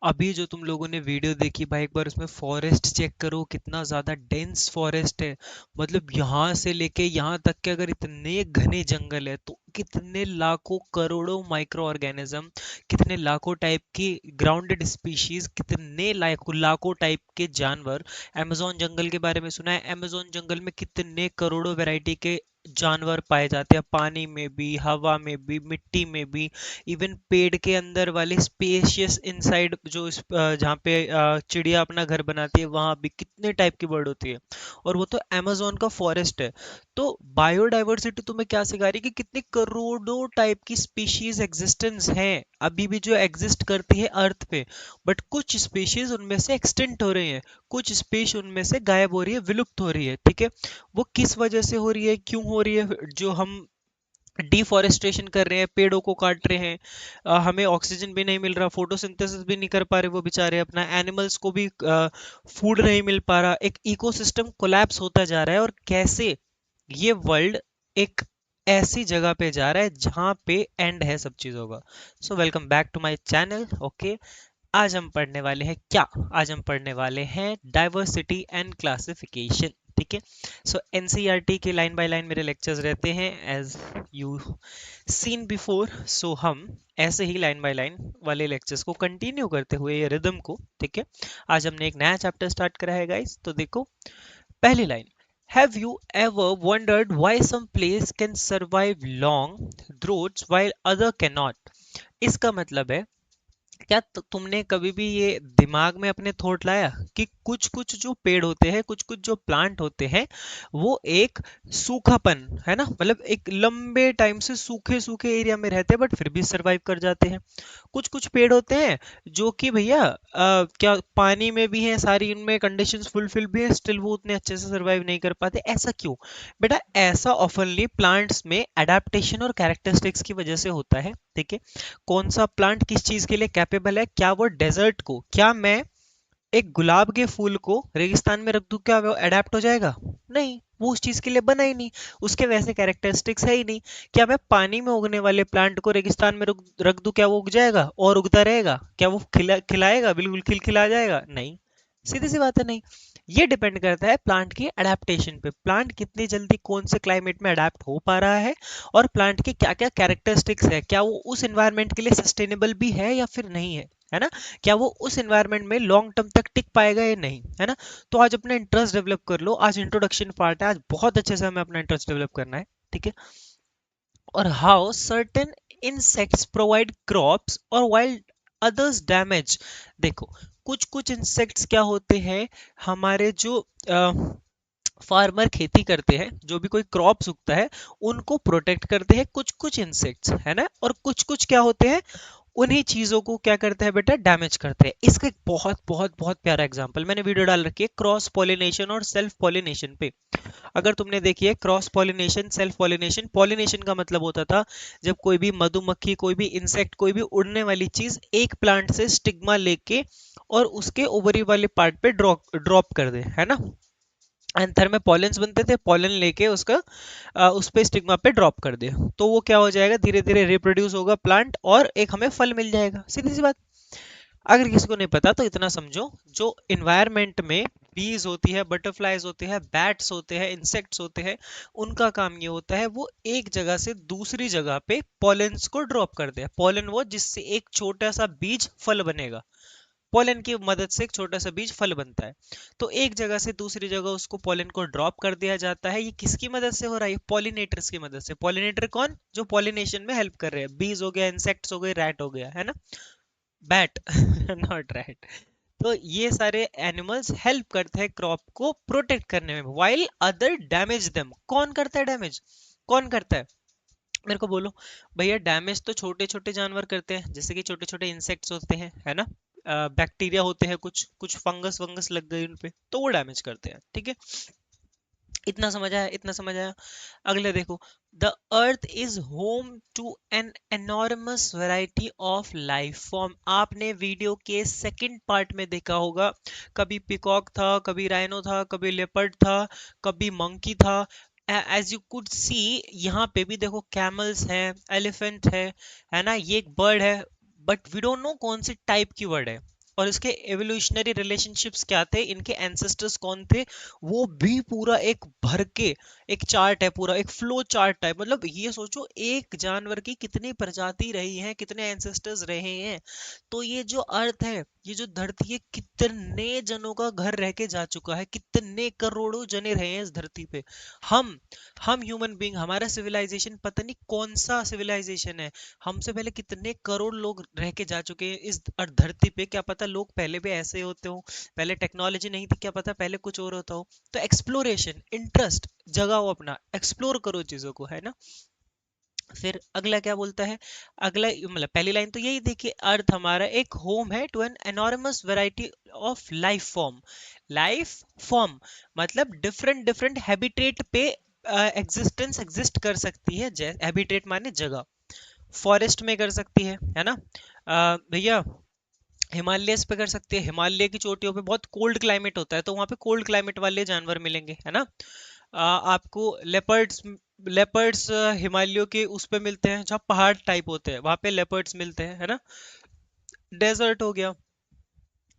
अभी जो तुम लोगों ने वीडियो देखी भाई, एक बार उसमें फॉरेस्ट चेक करो, कितना ज्यादा डेंस फॉरेस्ट है। मतलब यहाँ से लेके यहाँ तक के अगर इतने घने जंगल है तो कितने लाखों करोड़ों माइक्रो ऑर्गेनिज्म, कितने लाखों टाइप की ग्राउंडेड स्पीशीज, कितने लाखों लाखों टाइप के जानवर। अमेजोन जंगल के बारे में सुना है? अमेजोन जंगल में कितने करोड़ों वैरायटी के जानवर पाए जाते हैं, पानी में भी, हवा में भी, मिट्टी में भी। इवन पेड़ के अंदर वाले स्पेशियस इनसाइड जो जहाँ पे चिड़िया अपना घर बनाती है वहां भी कितने टाइप की बर्ड होती है। और वो तो अमेजोन का फॉरेस्ट है। तो बायोडाइवर्सिटी तुम्हें क्या सिखा रही है कि कितने करोड़ों टाइप की स्पीशीज एग्जिस्टेंस है अभी भी, जो एग्जिस्ट करती है अर्थ पे। बट कुछ स्पीशीज उनमें से एक्सटिंक्ट हो रही है, कुछ स्पीशीज उनमें से गायब हो रही है, विलुप्त हो रही है। ठीक है, वो किस वजह से हो रही है, क्यों हो रही है? जो हम डिफॉरेस्टेशन कर रहे हैं, पेड़ों को काट रहे हैं, हमें ऑक्सीजन भी नहीं मिल रहा, फोटोसिंथेसिस भी नहीं कर पा रहे वो बेचारे, अपना एनिमल्स को भी फूड नहीं मिल पा रहा, एक इकोसिस्टम कोलैप्स होता जा रहा है। और कैसे ये वर्ल्ड एक ऐसी जगह पे जा रहा है जहां पे एंड है सब चीजों का। So welcome back to my channel. Okay, आज हम पढ़ने वाले हैं क्या? आज हम पढ़ने वाले हैं डाइवर्सिटी एंड क्लासिफिकेशन। ठीक है, सो एनसीईआरटी के लाइन बाय लाइन मेरे लेक्चर्स रहते हैं, एज यू सीन बिफोर। सो हम ऐसे ही लाइन बाय लाइन वाले लेक्चर्स को कंटिन्यू करते हुए ये रिदम को, ठीक है, आज हमने एक नया चैप्टर स्टार्ट करा है गाइस। तो देखो, पहली line, have you ever wondered why some place can survive long droughts while other can not? इसका मतलब है, क्या तुमने कभी भी ये दिमाग में अपने थॉट लाया कि कुछ कुछ जो पेड़ होते हैं, कुछ कुछ जो प्लांट होते हैं, वो एक सूखापन है ना, मतलब एक लंबे टाइम से सूखे सूखे एरिया में रहते हैं बट फिर भी सरवाइव कर जाते हैं। कुछ कुछ पेड़ होते हैं जो कि भैया क्या पानी में भी हैं, सारी उनमें कंडीशंस फुलफिल भी है, स्टिल वो उतने अच्छे से सरवाइव नहीं कर पाते। ऐसा क्यों? बेटा, ऐसा ऑफनली प्लांट्स में एडेप्टेशन और कैरेक्टरिस्टिक्स की वजह से होता है। ठीक है, कौन सा प्लांट किस चीज के लिए कैपेबल है? क्या वो डेजर्ट को, क्या मैं एक गुलाब के फूल को रेगिस्तान में रख दूं, क्या वो अडेप्ट हो जाएगा? नहीं, वो उस चीज के लिए बना ही नहीं, उसके वैसे कैरेक्टरिस्टिक्स है ही नहीं। क्या मैं पानी में उगने वाले प्लांट को रेगिस्तान में रख दूं, क्या वो उग जाएगा और उगता रहेगा? क्या वो खिलाएगा, बिल्कुल खिलखिला जाएगा? नहीं, सीधी सी बात है, नहीं। ये डिपेंड करता है प्लांट की अडेप्टेशन पे, प्लांट कितनी जल्दी कौन से क्लाइमेट में अडेप्ट हो पा रहा है, और प्लांट के क्या क्या कैरेक्टरिस्टिक्स है, क्या वो उस एनवायरनमेंट के लिए सस्टेनेबल भी है या फिर नहीं है ना? क्या वो उस एनवायरनमेंट में लॉन्ग टर्म तक टिक पाएगा या नहीं, है ना? तो आज अपना इंटरेस्ट डेवलप कर लो, आज इंट्रोडक्शन पार्ट है, आज बहुत अच्छे से हमें अपना इंटरेस्ट डेवलप करना है। ठीक है, और how certain insects provide crops और वाइल्ड अदर्स डैमेज। देखो, कुछ कुछ इंसेक्ट्स क्या होते हैं, हमारे जो फार्मर खेती करते हैं, जो भी कोई क्रॉप्स उगता है उनको प्रोटेक्ट करते हैं कुछ कुछ इंसेक्ट्स, है ना? और कुछ कुछ क्या होते हैं, उन्हीं चीजों को क्या करते हैं बेटा, डैमेज करते हैं। इसका एक बहुत बहुत बहुत प्यारा एग्जांपल मैंने वीडियो डाल रखी है, क्रॉस पॉलिनेशन और सेल्फ पॉलिनेशन पे। अगर तुमने देखी है cross pollination, self pollination, pollination का मतलब होता था जब कोई भी मधुमक्खी, कोई भी इंसेक्ट, कोई भी उड़ने वाली चीज एक प्लांट से स्टिग्मा लेके और उसके ओवरी वाले पार्ट पे ड्रॉप ड्रॉप कर दे, है ना? एंथर में पॉलेंस बनते थे, पॉलन लेके उसका उस पे स्टिग्मा पे ड्रॉप कर दे, तो वो क्या हो जाएगा, धीरे धीरे रिप्रोड्यूस होगा प्लांट और एक हमें फल मिल जाएगा। सीधी सी बात। अगर किसी को नहीं पता तो इतना समझो, जो इन्वायरमेंट में बीज होती है, बटरफ्लाईज होते हैं, बैट्स होते हैं, इंसेक्ट्स होते हैं, उनका काम ये होता है वो एक जगह से दूसरी जगह पे पॉलेंस को ड्रॉप कर दे। पॉलन वो जिससे एक छोटा सा बीज फल बनेगा, पोलन की मदद से एक छोटा सा बीज फल बनता है। तो एक जगह से दूसरी जगह उसको पोलन को ड्रॉप कर दिया जाता है। ये किसकी मदद से हो रहा है? पॉलिनेटर्स की मदद से। पॉलिनेटर कौन? जो पॉलिनेशन में हेल्प कर रहे हैं, बीज हो गया, इंसेक्ट्स हो गए, रैट हो गया, है ना? Bat not rat. तो ये सारे एनिमल्स हेल्प करते हैं क्रॉप को प्रोटेक्ट करने में, वाइल अदर डैमेज देम। कौन करता है डैमेज? कौन करता है? मेरे को बोलो भैया। डैमेज तो छोटे छोटे जानवर करते हैं, जैसे कि छोटे छोटे इंसेक्ट्स होते हैं, है ना? बैक्टीरिया होते हैं, कुछ कुछ फंगस वंगस लग गई उन पे तो वो डैमेज करते हैं। ठीक है, इतना समझ आया? इतना समझ आया? अगले देखो, the earth is home to an enormous variety of life form. आपने वीडियो के सेकंड पार्ट में देखा होगा, कभी पिकॉक था, कभी राइनो था, कभी लेपर्ड था, कभी मंकी था। एज यू कुड सी, यहाँ पे भी देखो कैमल्स है, एलिफेंट है ना? ये एक बर्ड है, बट वी डोंट नो कौन सी टाइप की बर्ड है। और इसके एवोल्यूशनरी रिलेशनशिप्स क्या थे, इनके एंसेस्टर्स कौन थे, वो भी पूरा एक भर के एक चार्ट है, पूरा एक फ्लो चार्ट है। मतलब ये सोचो एक जानवर की कितनी प्रजाति रही है, कितने एंसेस्टर्स रहे हैं। तो ये जो अर्थ है, ये जो धरती है, कितने जनों का घर रह के जा चुका है, कितने करोड़ों जने रहे हैं इस धरती पे। हम हम ह्यूमन बीइंग, हमारा सिविलाइजेशन पता नहीं कौन सा सिविलाइजेशन है, हमसे पहले कितने करोड़ लोग रह के जा चुके हैं इस धरती पे। क्या पता लोग पहले भी ऐसे होते हो, पहले टेक्नोलॉजी नहीं थी, क्या पता पहले कुछ और होता हो। तो एक्सप्लोरेशन इंटरेस्ट जगाओ, अपना एक्सप्लोर करो चीजों को, है ना। फिर अगला क्या बोलता है, अगला मतलब पहली लाइन तो यही देखिए, अर्थ हमारा एक होम है to an enormous variety of life form. Life form मतलब डिफरेंट डिफरेंट हैबिटेट पे एग्जिस्टेंस एग्जिस्ट कर सकती है। जैसे हैबिटेट माने जगह, फॉरेस्ट में कर सकती है ना। भैया हिमालयस पे कर सकती है, हिमालय की चोटियों पे बहुत कोल्ड क्लाइमेट होता है, तो वहां पे कोल्ड क्लाइमेट वाले जानवर मिलेंगे, है ना। आपको लेपर्ड्स, लेपर्ड्स हिमालयों के उस पे मिलते हैं जहाँ पहाड़ टाइप होते हैं, वहां पे लेपर्ड्स मिलते हैं, है ना। डेजर्ट हो गया,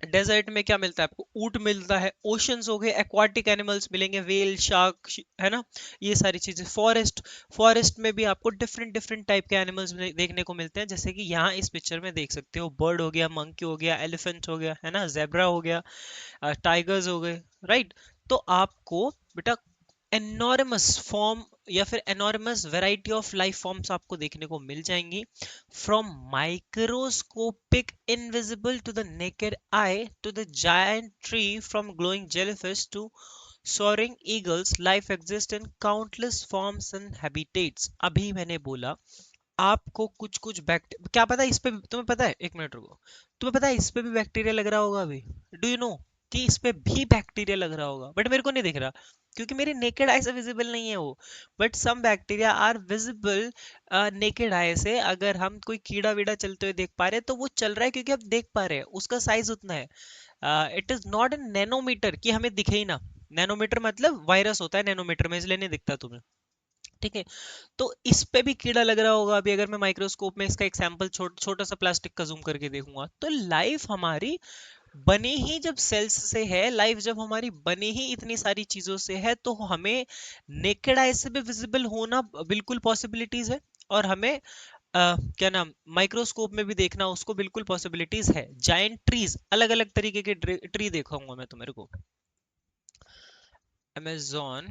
डेजर्ट में क्या मिलता है आपको, ऊंट मिलता है। ओशंस हो गए, एक्वाटिक एनिमल्स मिलेंगे, वेल, शार्क, है ना, ये सारी चीजें। फॉरेस्ट, फॉरेस्ट में भी आपको डिफरेंट डिफरेंट टाइप के एनिमल्स देखने को मिलते हैं, जैसे कि यहाँ इस पिक्चर में देख सकते हो, बर्ड हो गया, मंकी हो गया, एलिफेंट हो गया, है ना, जेब्रा हो गया, टाइगर्स हो गए, राइट। तो आपको बेटा एनॉर्मस फॉर्म या फिर enormous variety of life forms आपको देखने को मिल जाएंगी, from microscopic invisible to the naked eye to the giant tree, from glowing jellyfish to soaring eagles, life exists in countless forms and habitats। अभी मैंने बोला आपको कुछ कुछ बैक्टीरिया, क्या पता इस पे तुम्हें पता है, एक मिनट रुको, तुम्हें पता है इस पे भी बैक्टीरिया लग रहा होगा अभी, डू यू नो कि इस पे भी बैक्टीरिया लग रहा होगा, बट मेरे को नहीं दिख रहा क्योंकि मेरे नेकेड आई से विजिबल नहीं है वो। But some bacteria are visible naked eye से, अगर हम कोई कीड़ा वीड़ा चलते हुए देख पा रहे हैं तो वो चल रहा है क्योंकि हम देख पा रहे हैं, उसका साइज उतना है। It is not in nanometer कि हमें दिखे ही ना। नैनोमीटर मतलब वायरस होता है नैनोमीटर में, इसलिए नहीं दिखता तुम्हें, ठीक है। तो इस पे भी कीड़ा लग रहा होगा अभी, अगर मैं माइक्रोस्कोप में इसका एक सैंपल छोटा सा प्लास्टिक का जूम करके देखूंगा। तो लाइफ हमारी बनी ही जब सेल्स से है, लाइफ जब हमारी बनी ही इतनी सारी चीजों से है, तो हमें नेकेड आई से भी विजिबल होना बिल्कुल पॉसिबिलिटीज है, और हमें क्या नाम माइक्रोस्कोप में भी देखना उसको बिल्कुल पॉसिबिलिटीज है। जायंट ट्रीज, अलग अलग तरीके के ट्री देखूंगा मैं तुम्हारे को, अमेजोन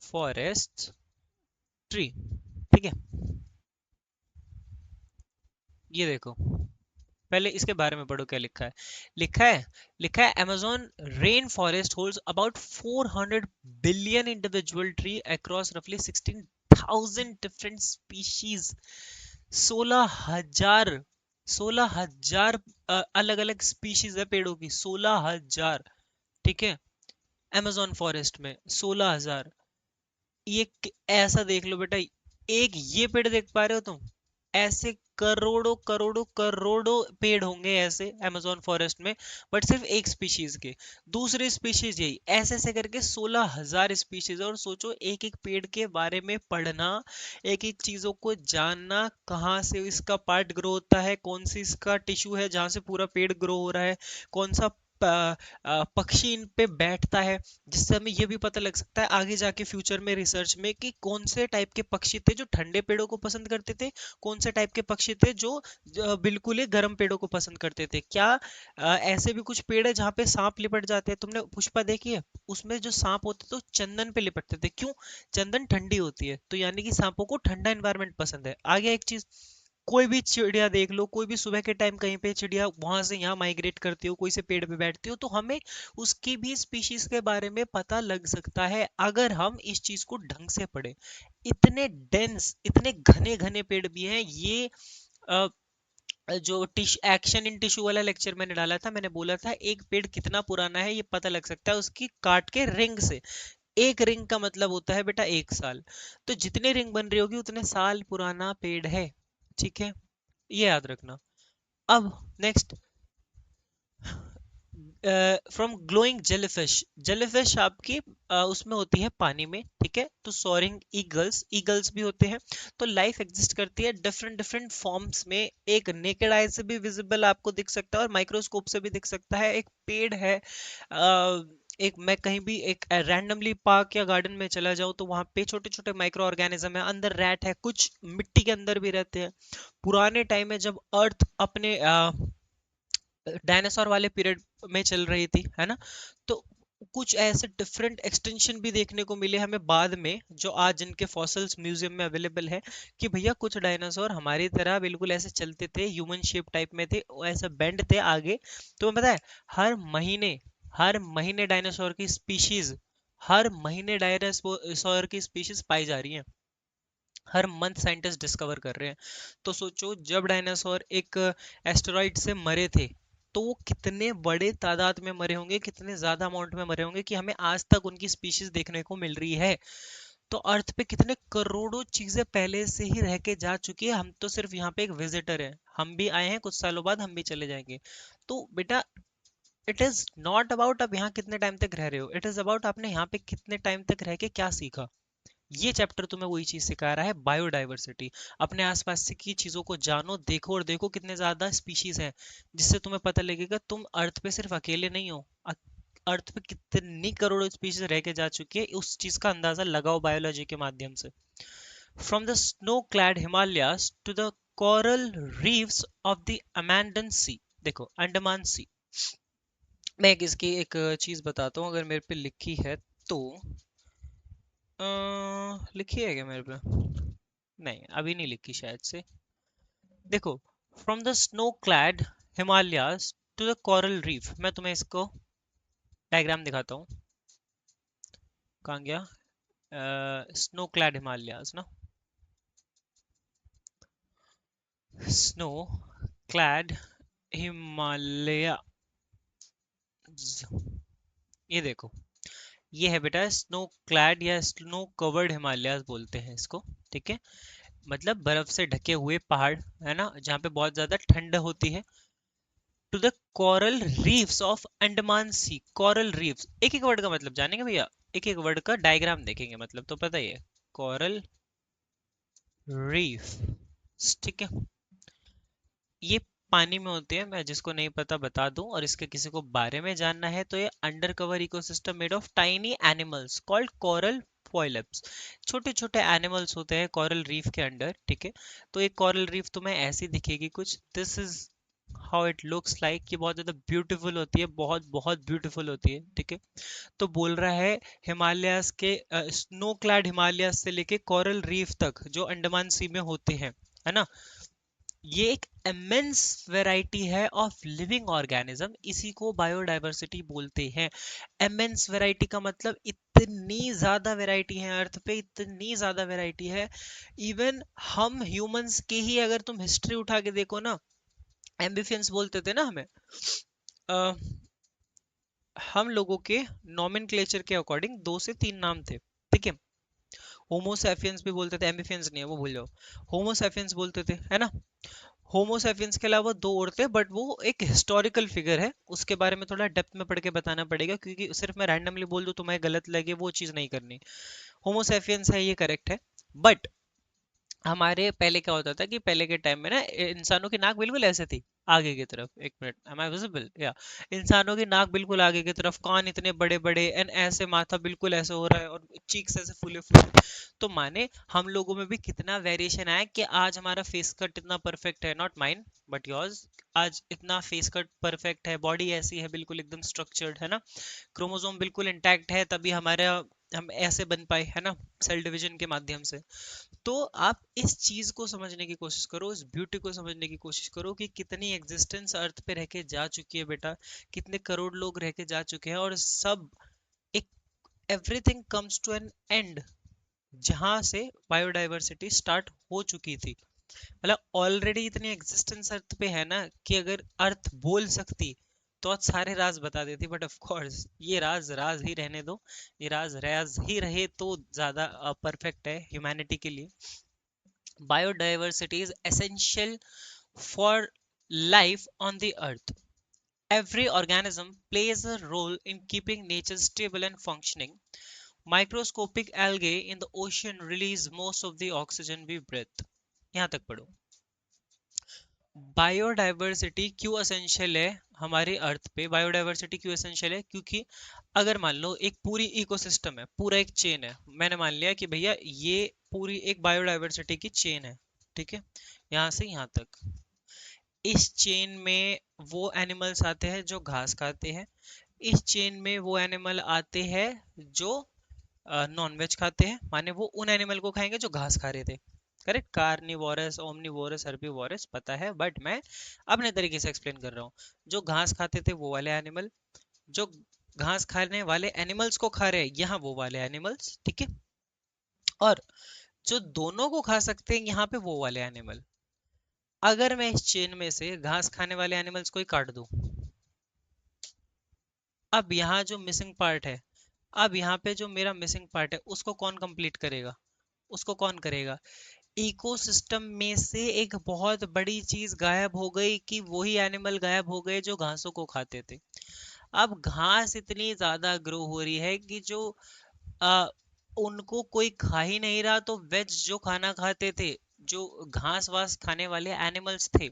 फॉरेस्ट ट्री, ठीक है। ये देखो, पहले इसके बारे में पढ़ो क्या लिखा है। लिखा है amazon rain forest holds about 400 billion individual tree across रफली 16,000 डिफरेंट स्पीशीज। 16,000, 16,000 अलग अलग स्पीशीज है पेड़ों की, 16,000, ठीक है। amazon फॉरेस्ट में 16,000। ये ऐसा देख लो बेटा, एक ये पेड़ देख पा रहे हो तुम, ऐसे करोड़ों करोड़ों करोड़ों पेड़ होंगे ऐसे अमेजोन फॉरेस्ट में, बट सिर्फ एक स्पीशीज के। दूसरे स्पीशीज यही, ऐसे ऐसे करके 16,000 स्पीशीज। और सोचो एक एक पेड़ के बारे में पढ़ना, एक एक चीजों को जानना, कहाँ से इसका पार्ट ग्रो होता है, कौन सी इसका टिश्यू है जहाँ से पूरा पेड़ ग्रो हो रहा है, कौन सा पक्षी इन पे बैठता है, जिससे हमें ये भी पता लग सकता है आगे जाके फ्यूचर में रिसर्च में कि कौन से टाइप के पक्षी थे जो ठंडे पेड़ों को पसंद करते थे, कौन से टाइप के पक्षी थे जो बिल्कुल ही गर्म पेड़ों को पसंद करते थे। क्या ऐसे भी कुछ पेड़ है जहाँ पे सांप लिपट जाते हैं, तुमने पुष्पा देखी है, उसमें जो सांप होते तो चंदन पे लिपटते थे, क्यों, चंदन ठंडी होती है, तो यानी कि सांपों को ठंडा एनवायरनमेंट पसंद है। आगे एक चीज, कोई भी चिड़िया देख लो, कोई भी सुबह के टाइम कहीं पे चिड़िया वहां से यहाँ माइग्रेट करती हो, कोई से पेड़ पे बैठती हो, तो हमें उसकी भी स्पीशीज के बारे में पता लग सकता है अगर हम इस चीज को ढंग से पढ़े। इतने डेंस, इतने घने घने पेड़ भी हैं ये। अ, जो एक्शन इन टिश्यू वाला लेक्चर मैंने डाला था, मैंने बोला था एक पेड़ कितना पुराना है ये पता लग सकता है उसकी काट के रिंग से। एक रिंग का मतलब होता है बेटा 1 साल। तो जितने रिंग बन रही होगी उतने साल पुराना पेड़ है, ठीक है, ये याद रखना। अब next, from glowing jellyfish. Jellyfish आपकी उसमें होती है पानी में, ठीक है। तो सोअरिंग ईगल्स, ईगल्स भी होते हैं। तो लाइफ एग्जिस्ट करती है डिफरेंट डिफरेंट फॉर्म्स में। एक नेकेड आई से भी विजिबल आपको दिख सकता है और माइक्रोस्कोप से भी दिख सकता है। एक पेड़ है, एक मैं कहीं भी एक रैंडमली पार्क या गार्डन में चला जाऊं तो वहां पे छोटे छोटे माइक्रो ऑर्गेनिज्म है, अंदर रैट है, कुछ मिट्टी के अंदर भी रहते हैं। पुराने टाइम में जब अर्थ अपने डायनासोर वाले पीरियड में चल रही थी, है ना, तो कुछ ऐसे डिफरेंट एक्सटेंशन भी देखने को मिले हमें बाद में, जो आज जिनके फॉसिल्स म्यूजियम में अवेलेबल है, कि भैया कुछ डायनासोर हमारी तरह बिल्कुल ऐसे चलते थे, ह्यूमन शेप टाइप में थे, वो ऐसे बेंड थे आगे। तो पता है, हर महीने हर महीने डायनासोर की स्पीशीज, हर महीने डायनासोर की स्पीशीज पाई जा रही हैं। हर मंथ साइंटिस्ट डिस्कवर कर रहे हैं। तो सोचो, जब डायनासोर एक एस्टेरॉइड से मरे थे, तो वो कितने बड़े तादाद में मरे होंगे, कितने ज्यादा अमाउंट में मरे होंगे कि हमें आज तक उनकी स्पीशीज देखने को मिल रही है। तो अर्थ पे कितने करोड़ों चीजें पहले से ही रह के जा चुकी है, हम तो सिर्फ यहाँ पे एक विजिटर है। हम भी आए हैं, कुछ सालों बाद हम भी चले जाएंगे। तो बेटा, इट इज नॉट अबाउट आप यहाँ कितने टाइम तक रह रहे हो, इट इज अबाउट आपने यहाँ पे कितने टाइम तक रह के क्या सीखा। ये चैप्टर तुम्हें वही चीज सिखा रहा है, बायोडाइवर्सिटी। अपने आसपास से की चीजों को जानो, देखो, और देखो कितने ज्यादा स्पीशीज हैं, जिससे तुम्हें पता लगेगा तुम अर्थ पे सिर्फ अकेले नहीं हो। अर्थ पे कितनी करोड़ों स्पीशीज रह के जा चुकी है, उस चीज का अंदाजा लगाओ बायोलॉजी के माध्यम से। From the snow clad Himalayas to the coral reefs of the Andaman sea. देखो, अंडमान सी। मैं इसकी एक चीज बताता हूँ, अगर मेरे पे लिखी है तो। लिखी है क्या मेरे पे? नहीं, अभी नहीं लिखी शायद से। देखो, from the snow clad Himalayas to the coral reef, मैं तुम्हें इसको डायग्राम दिखाता हूँ। कहाँ गया? स्नो क्लैड हिमालयाज ना, स्नो क्लैड हिमालय, ये देखो, ये है बेटा स्नो क्लैड या स्नो कवर्ड हिमालयाज बोलते हैं इसको, ठीक है। मतलब बर्फ से ढके हुए पहाड़, है ना, जहाँ पे बहुत ज्यादा ठंड होती है। To the coral reefs of Andaman sea. Coral reefs, एक एक वर्ड का मतलब जानेंगे भैया, एक एक वर्ड का डायग्राम देखेंगे, मतलब तो पता ही है। कोरल रीफ, ठीक है। ये पानी में होते हैं, मैं जिसको नहीं पता बता दूं, और इसके किसी को बारे में जानना है तो ये under cover ecosystem made of tiny animals called coral polyps. छोटे छोटे एनिमल्स होते हैं कोरल रीफ के अंडर, ठीक है। तो एक कोरल रीफ तुम्हें ऐसी दिखेगी कुछ, this is how it looks like. ये बहुत ज्यादा ब्यूटीफुल होती है, बहुत बहुत ब्यूटीफुल होती है, ठीक है। तो बोल रहा है, हिमालयास के स्नो क्लैड हिमालयास से लेके कोरल रीफ तक जो अंडमान सी में होते हैं, है ना, ये एक इमेंस वैरायटी है ऑफ लिविंग ऑर्गेनिज्म, इसी को बायोडायवर्सिटी बोलते हैं। इमेंस वैरायटी का मतलब इतनी ज्यादा वैरायटी है अर्थ पे, इतनी ज्यादा वैरायटी है। इवन हम ह्यूमंस के ही अगर तुम हिस्ट्री उठा के देखो ना, एम्बिफियंस बोलते थे ना हमें, अ, हम लोगों के नॉमेनक्लेचर के अकॉर्डिंग दो से तीन नाम थे, ठीक है। होमोसैपियंस भी बोलते थे, एम्बिफियंस नहीं है वो, भूल जाओ। होमोसैपियंस बोलते थे, है ना। होमोसैपियंस के अलावा दो और थे, बट वो एक हिस्टोरिकल फिगर है, उसके बारे में थोड़ा डेप्थ में पढ़ के बताना पड़ेगा, क्योंकि सिर्फ मैं रैंडमली बोल दूं तुम्हें गलत लगे, वो चीज नहीं करनी। होमोसैपियंस है, ये करेक्ट है। बट हमारे पहले क्या होता था कि पहले के टाइम में ना, इंसानों की नाक बिल्कुल ऐसे थी, आगे की तरफ। एक मिनट, एम आई विजिबल? या, इंसानों की नाक बिल्कुल आगे की तरफ, कान इतने बड़े बड़े, एंड ऐसे माथा बिल्कुल ऐसे हो रहा है, और चीक्स ऐसे फूले फूले। तो माने हम लोगों में भी कितना वेरिएशन आया कि आज हमारा फेस कट इतना परफेक्ट है, नॉट माइन बट योर्स। आज इतना फेस कट परफेक्ट है, बॉडी ऐसी है बिल्कुल एकदम स्ट्रक्चर्ड, है ना। क्रोमोसोम बिल्कुल इंटैक्ट है, तभी हमारा हम ऐसे बन पाए, है ना, सेल डिवीजन के माध्यम से। तो आप इस चीज को समझने की कोशिश करो, इस ब्यूटी को समझने की कोशिश करो कि कितनी एग्जिस्टेंस अर्थ पे रह के जा चुकी है बेटा, कितने करोड़ लोग रह के जा चुके हैं, और सब एक, everything comes to an end, जहां से बायोडाइवर्सिटी स्टार्ट हो चुकी थी। मतलब ऑलरेडी इतनी एग्जिस्टेंस अर्थ पे है ना, कि अगर अर्थ बोल सकती तो आज सारे राज बता देती, बट ऑफ कोर्स ये राज राज ही रहने दो। ये राज राज ही रहे तो ज्यादा परफेक्ट है ह्यूमैनिटी के लिए। Biodiversity is essential for life on the earth. Every organism plays a role in keeping nature stable and functioning. Microscopic algae in the ocean release most of the oxygen we breathe. यहाँ तक पढ़ो। Biodiversity क्यों essential है हमारे अर्थ पे? Biodiversity क्यों essential है? क्योंकि अगर मान लो एक पूरी इकोसिस्टम है, पूरा एक चेन है, मैंने मान लिया कि भैया ये पूरी एक बायोडाइवर्सिटी की चेन है, ठीक है, यहाँ से यहाँ तक। इस चेन में वो एनिमल्स आते हैं जो घास खाते हैं, इस चेन में वो एनिमल आते हैं जो नॉन वेज खाते हैं, माने वो उन एनिमल को खाएंगे जो घास खा रहे थे। करेक्ट, कार्निवोरस, ओमनिवोरस, हर्बीवोरस पता है, बट मैं अपने तरीके से एक्सप्लेन कर रहा हूँ। जो घास खाते थे वो वाले एनिमल, जो घास खाने वाले एनिमल्स को खा रहे हैं यहाँ वो वाले एनिमल्स, ठीक है, और जो दोनों को खा सकते हैं यहाँ पे वो वाले एनिमल। अगर मैं इस चेन में से घास खाने वाले एनिमल्स को ही काट दूं, अब यहाँ जो मिसिंग पार्ट है, अब यहाँ पे जो मेरा मिसिंग पार्ट है उसको कौन कंप्लीट करेगा? उसको कौन करेगा? इकोसिस्टम में से एक बहुत बड़ी चीज गायब हो गई कि वही एनिमल गायब हो गए जो घासों को खाते थे। अब घास इतनी ज्यादा ग्रो हो रही है कि जो आ, उनको कोई खा ही नहीं रहा, तो वेज जो खाना खाते थे, जो घास वास खाने वाले एनिमल्स थे,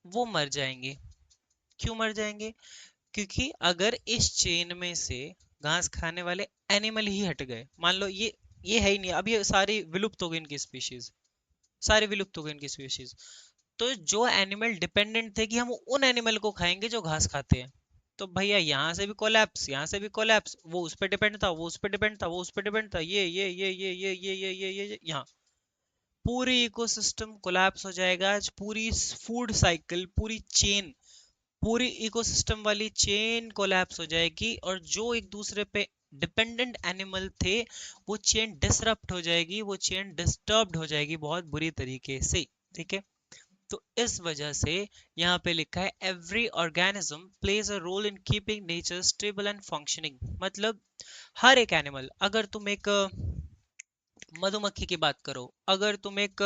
वो मर जाएंगे। क्यों मर जाएंगे? क्योंकि अगर इस चेन में से घास खाने वाले एनिमल ही हट गए, मान लो ये है ही नहीं, अब ये सारी विलुप्त हो गई इनकी स्पीशीज, सारे विलुप्त हो गए इनकी स्पीशीज। तो जो एनिमल डिपेंडेंट थे कि हम उन एनिमल को खाएंगे जो घास खाते हैं, तो भैया यहाँ से भी कोलैप्स, यहाँ से भी कोलैप्स, वो उस पर डिपेंड था, वो उस पर डिपेंड था, वो उस पर डिपेंड था, ये यहाँ पूरी इकोसिस्टम कोलैप्स हो जाएगा। आज पूरी फूड साइकिल, पूरी चेन, पूरी इकोसिस्टम वाली चेन कोलैप्स हो जाएगी, और जो एक दूसरे पे डिपेंडेंट एनिमल थे वो चेन डिसरप्ट हो जाएगी, वो चेन डिस्टर्ब्ड हो जाएगी बहुत बुरी तरीके से, ठीक है। तो इस वजह से यहाँ पे लिखा है every organism plays a role in keeping nature stable and functioning. मतलब हर एक एनिमल, अगर तुम एक मधुमक्खी की बात करो, अगर तुम एक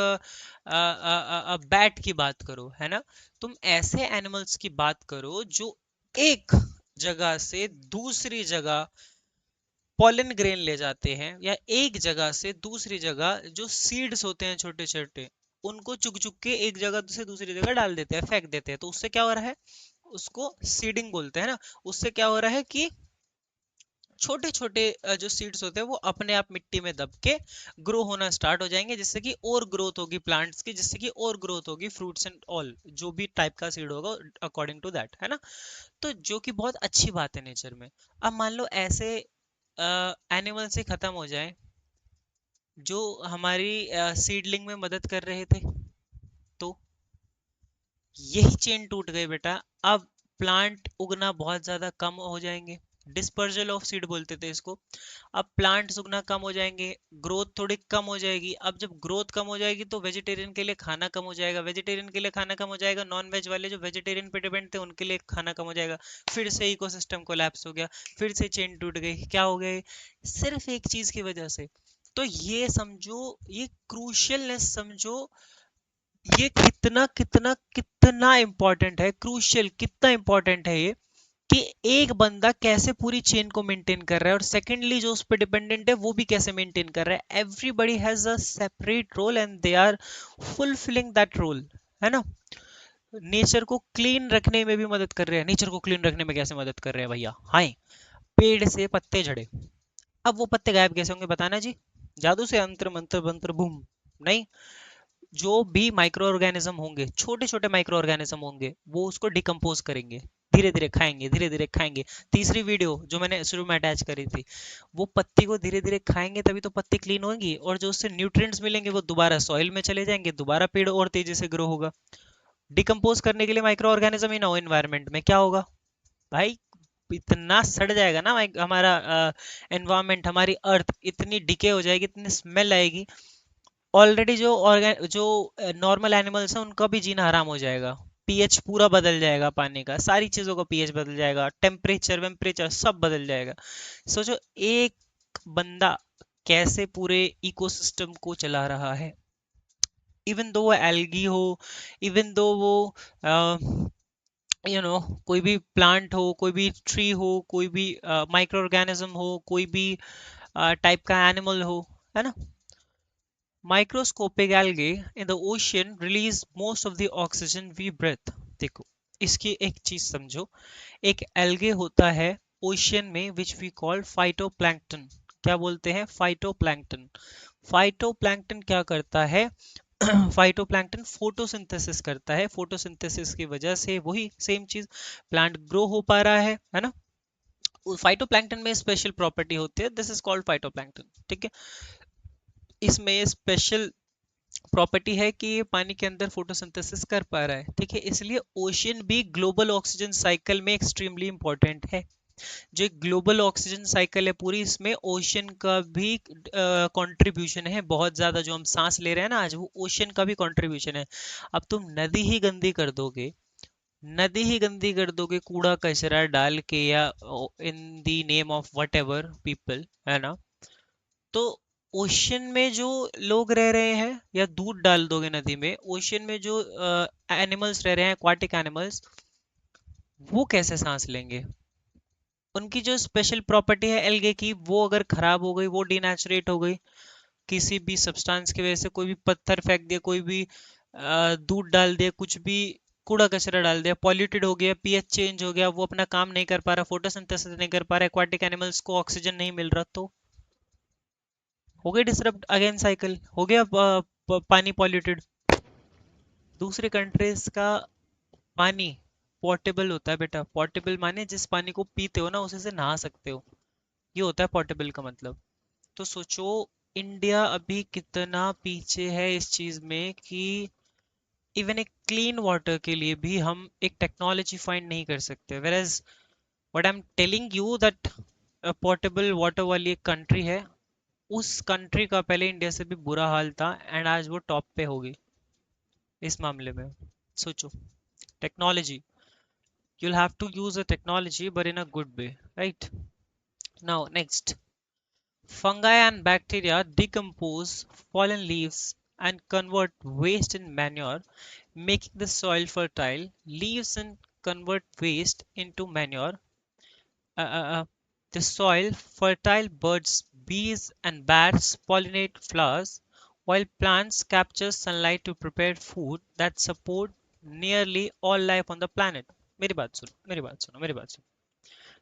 बैट की बात करो, है ना, तुम ऐसे एनिमल्स की बात करो जो एक जगह से दूसरी जगह पॉलन ग्रेन ले जाते हैं, या एक जगह से दूसरी जगह जो सीड्स होते हैं छोटे छोटे, उनको चुग चुग के एक जगह से दूसरी जगह डाल देते हैं, फेंक देते हैं, तो उससे क्या हो रहा है? उसको सीडिंग बोलते हैं ना। उससे क्या हो रहा है कि छोटे छोटे जो सीड्स होते हैं वो अपने आप मिट्टी में दब के ग्रो होना स्टार्ट हो जाएंगे, जिससे कि और ग्रोथ होगी प्लांट्स की, जिससे कि और ग्रोथ होगी फ्रूट्स एंड ऑल, जो भी टाइप का सीड होगा अकॉर्डिंग टू दैट, है ना। तो जो कि बहुत अच्छी बात है नेचर में। अब मान लो ऐसे एनिमल से खत्म हो जाए जो हमारी सीडलिंग में मदद कर रहे थे, तो यही चेन टूट गई बेटा। अब प्लांट उगना बहुत ज्यादा कम हो जाएंगे, डिस्पर्जल ऑफ सीड बोलते थे इसको। अब प्लांट्स उगना कम हो जाएंगे, ग्रोथ थोड़ी कम हो जाएगी। अब जब ग्रोथ कम हो जाएगी तो वेजिटेरियन के लिए खाना कम हो जाएगा, वेजिटेरियन के लिए खाना कम हो जाएगा, नॉन वेज वाले जो वेजिटेरियन पे डिपेंड थे उनके लिए खाना कम हो जाएगा। फिर से इकोसिस्टम कोलैप्स हो गया, फिर से चेन टूट गई। क्या हो गए? सिर्फ एक चीज की वजह से। तो ये समझो, ये क्रूशियलनेस समझो, ये कितना कितना कितना इंपॉर्टेंट है, क्रूशियल कितना इंपॉर्टेंट है ये, कि एक बंदा कैसे पूरी चेन को मेंटेन कर रहा है, और सेकेंडली जो उस पर डिपेंडेंट है वो भी कैसे मेंटेन कर रहा है। Everybody has a separate role and they are fulfilling that role, है ना। नेचर को क्लीन रखने में भी मदद कर रहे हैं। नेचर को क्लीन रखने में कैसे मदद कर रहे हैं भैया? हाय, पेड़ से पत्ते झड़े, अब वो पत्ते गायब कैसे होंगे बताना जी? जादू से, अंतर मंत्र मंत्र बूम? नहीं। जो भी माइक्रो ऑर्गेनिज्म होंगे, छोटे छोटे माइक्रो ऑर्गेनिज्म होंगे, वो उसको डिकम्पोज करेंगे, धीरे धीरे खाएंगे, धीरे धीरे खाएंगे। तीसरी वीडियो जो मैंने शुरू में अटैच करी थी, वो पत्ती को धीरे धीरे खाएंगे तभी तो पत्ती क्लीन होगी, और जो उससे न्यूट्रिएंट्स मिलेंगे वो दोबारा सॉइल में चले जाएंगे, दोबारा पेड़ और तेजी से ग्रो होगा। डिकम्पोज करने के लिए माइक्रो ऑर्गेनिज्म ही ना हो एनवायरमेंट में, क्या होगा भाई? इतना सड़ जाएगा ना हमारा एनवायरमेंट, हमारी अर्थ इतनी डिके हो जाएगी, इतनी स्मेल आएगी। ऑलरेडी जो नॉर्मल एनिमल्स हैं उनका भी जीना हराम हो जाएगा। पीएच पूरा बदल जाएगा, पानी का सारी चीजों का पीएच बदल जाएगा, टेम्परेचर वेम्परेचर सब बदल जाएगा। सोचो, एक बंदा कैसे पूरे इकोसिस्टम को चला रहा है। इवन दो वो एल्गी हो, इवन दो वो कोई भी प्लांट हो, कोई भी ट्री हो, कोई भी माइक्रो ऑर्गेनिज्म हो, कोई भी टाइप का एनिमल हो, है ना। Microscopic algae in the ocean release most of the oxygen we breathe. देखो, इसकी एक चीज समझो। एक एल्गे होता है ओशियन में विच वी कॉल फाइटोप्लैंक्टन। क्या बोलते हैं? फाइटोप्लैंक्टन। फाइटोप्लैंक्टन क्या करता है? फाइटोप्लैंक्टन फोटोसिंथेसिस करता है। फोटोसिंथेसिस की वजह से वही सेम चीज प्लांट ग्रो हो पा रहा है ना। फाइटोप्लैंक्टन में स्पेशल प्रॉपर्टी होती है, दिस इज कॉल्ड फाइटोप्लैंक्टन, ठीक है। इसमें स्पेशल प्रॉपर्टी है कि ये पानी के अंदर फोटोसिंथेसिस कर पा रहा है, ठीक है। इसलिए ओशियन भी ग्लोबल ऑक्सीजन साइकिल में एक्सट्रीमली इंपॉर्टेंट है। जो ग्लोबल ऑक्सीजन साइकिल है पूरी, इसमें ओशियन का भी कंट्रीब्यूशन है बहुत ज्यादा। जो हम सांस ले रहे हैं ना आज, वो ओशियन का भी कंट्रीब्यूशन है। अब तुम नदी ही गंदी कर दोगे, नदी ही गंदी कर दोगे कूड़ा कचरा डाल के, या in the name of what ever people, है ना। तो ओशियन में जो लोग रह रहे हैं, या दूध डाल दोगे नदी में, ओशियन में जो एनिमल्स रह रहे हैं, एक्वाटिक एनिमल्स, वो कैसे सांस लेंगे? उनकी जो स्पेशल प्रॉपर्टी है एल्गे की, वो अगर खराब हो गई, वो डिनेचुरेट हो गई किसी भी सब्सटेंस की वजह से, कोई भी पत्थर फेंक दिया, कोई भी दूध डाल दिया, कुछ भी कूड़ा कचरा डाल दिया, पॉल्यूटेड हो गया, पीएच चेंज हो गया, वो अपना काम नहीं कर पा रहा, फोटोसिंथेसिस नहीं कर पा रहा, एक्वाटिक एनिमल्स को ऑक्सीजन नहीं मिल रहा, तो हो गई डिसरप्ट अगेन साइकिल, हो गया पानी पॉल्यूटेड। दूसरे कंट्रीज का पानी पोर्टेबल होता है बेटा। पोर्टेबल माने जिस पानी को पीते हो ना, उसी से नहा सकते हो, ये होता है पोर्टेबल का मतलब। तो सोचो, इंडिया अभी कितना पीछे है इस चीज में कि इवन एक क्लीन वाटर के लिए भी हम एक टेक्नोलॉजी फाइंड नहीं कर सकते। Whereas what I am telling you that portable water वाली एक कंट्री है, उस कंट्री का पहले इंडिया से भी बुरा हाल था, एंड आज वो टॉप पे होगी इस मामले में। सोचो, technology, you'll have to use a technology but in a good way, right? Now next, fungi and bacteria decompose fallen leaves and convert waste in manure, making the soil fertile. Leaves and convert waste into manure. uh, uh, uh, the soil fertile, birds, bees and bats pollinate flowers, while plants capture sunlight to prepare food that support nearly all life on the planet. मेरी बात सुनो, मेरी बात सुनो, मेरी बात सुनो।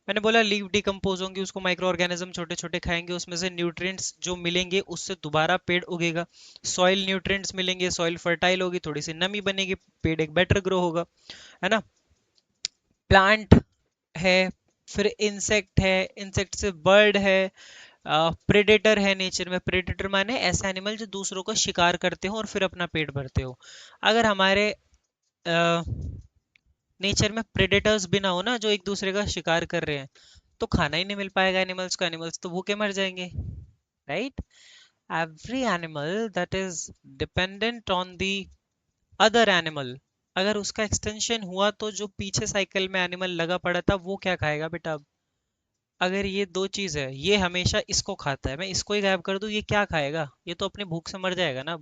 मैंने बोला लीव डिकम्पोज होंगी, उसको माइक्रो ऑर्गेनिज्म छोटे छोटे खाएंगे, उसमें से न्यूट्रिएंट्स जो मिलेंगे उससे दोबारा पेड़ उगेगा। सॉइल न्यूट्रिएंट्स मिलेंगे, सॉइल फर्टाइल होगी, थोड़ी सी नमी बनेगी, पेड़ एक बेटर ग्रो होगा, है ना। प्लांट है, फिर इंसेक्ट है, इंसेक्ट से बर्ड है, प्रेडेटर है। नेचर में प्रेडेटर माने ऐसे एनिमल जो दूसरों का शिकार करते हो और फिर अपना पेट भरते हो। अगर हमारे नेचर में प्रेडेटर्स भी ना हो ना, जो एक दूसरे का शिकार कर रहे हैं, तो खाना ही नहीं मिल पाएगा एनिमल्स को, एनिमल्स तो भूखे मर जाएंगे, right. Every animal that is dependent on the other animal, अगर उसका एक्सटेंशन हुआ तो जो पीछे साइकिल में एनिमल लगा पड़ा था वो क्या खाएगा बेटा? अब अगर ये दो चीज है, ये हमेशा इसको खाता है, मैं इसको ही गायब कर दूं, ये क्या खाएगा? ये तो अपनी भूख से मर जाएगा ना।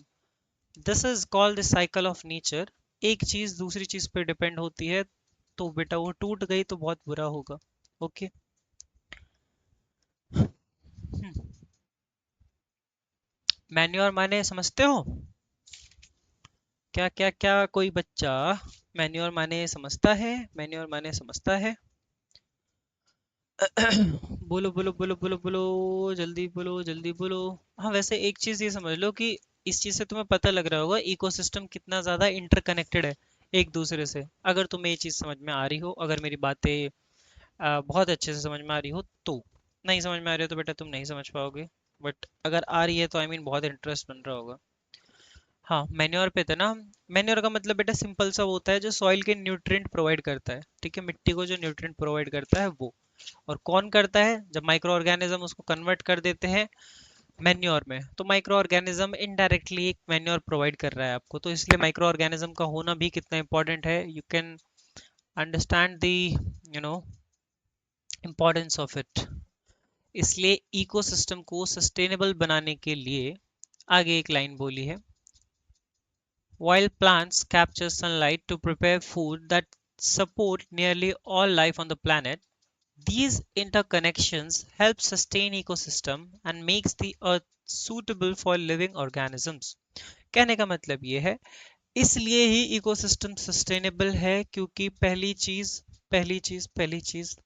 This is called the cycle of nature. एक चीज दूसरी चीज पे डिपेंड होती है, तो बेटा वो टूट गई तो बहुत बुरा होगा। ओके। मैन्योर माने समझते हो? क्या क्या क्या कोई बच्चा मैन्योर माने समझता है? मैन्योर माने समझता है? बोलो बोलो बोलो बोलो बोलो, जल्दी बोलो जल्दी बोलो। हाँ, वैसे एक चीज ये समझ लो कि इस चीज से तुम्हें पता लग रहा होगा इकोसिस्टम कितना ज्यादा इंटरकनेक्टेड है एक दूसरे से। अगर तुम्हें ये चीज समझ में आ रही हो, अगर मेरी बातें बहुत अच्छे से समझ में आ रही हो तो। नहीं समझ में आ रही हो तो बेटा तुम नहीं समझ पाओगे, बट अगर आ रही है तो आई मीन बहुत इंटरेस्ट बन रहा होगा। हाँ, मैन्योर पे थे ना हम। मैन्योर का मतलब बेटा सिंपल सा होता है, जो सॉइल के न्यूट्रिएंट प्रोवाइड करता है, ठीक है। मिट्टी को जो न्यूट्रिएंट प्रोवाइड करता है वो। और कौन करता है? जब माइक्रो ऑर्गेनिज्म उसको कन्वर्ट कर देते हैं मैन्योर में, तो माइक्रो ऑर्गेनिज्म इनडायरेक्टली एक मैन्योर प्रोवाइड कर रहा है आपको। तो इसलिए माइक्रो ऑर्गेनिज्म का होना भी कितना इंपॉर्टेंट है, you can understand the you know importance of it. इसलिए इकोसिस्टम को सस्टेनेबल बनाने के लिए आगे एक लाइन बोली है, while plants capture sunlight to prepare food that support nearly all life on the planet. These interconnections help sustain ecosystem and makes the earth suitable for living organisms. कहने का मतलब ये है, इसलिए ही इकोसिस्टम सस्टेनेबल है, क्योंकि पहली चीज